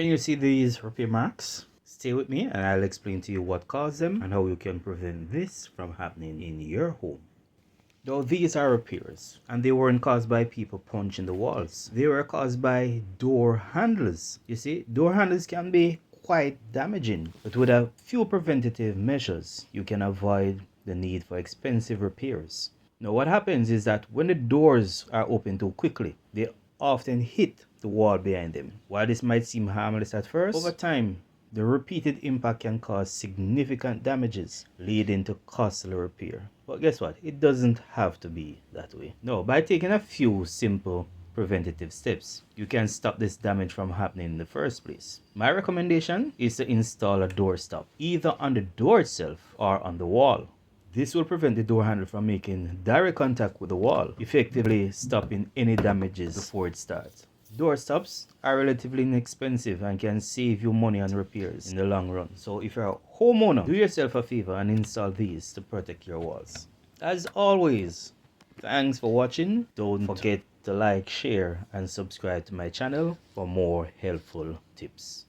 Can you see these repair marks? Stay with me and I'll explain to you what caused them and how you can prevent this from happening in your home. Though these are repairs, and they weren't caused by people punching the walls. They were caused by door handles. You see, door handles can be quite damaging, but with a few preventative measures, you can avoid the need for expensive repairs. Now what happens is that when the doors are opened too quickly, they often hit the wall behind them. While this might seem harmless at first, over time, the repeated impact can cause significant damages, leading to costly repair. But guess what? It doesn't have to be that way. No, by taking a few simple preventative steps, you can stop this damage from happening in the first place. My recommendation is to install a door stop, either on the door itself or on the wall. This will prevent the door handle from making direct contact with the wall, effectively stopping any damages before it starts. Door stops are relatively inexpensive and can save you money on repairs in the long run. So if you're a homeowner, do yourself a favor and install these to protect your walls. As always, thanks for watching. Don't forget to like, share and subscribe to my channel for more helpful tips.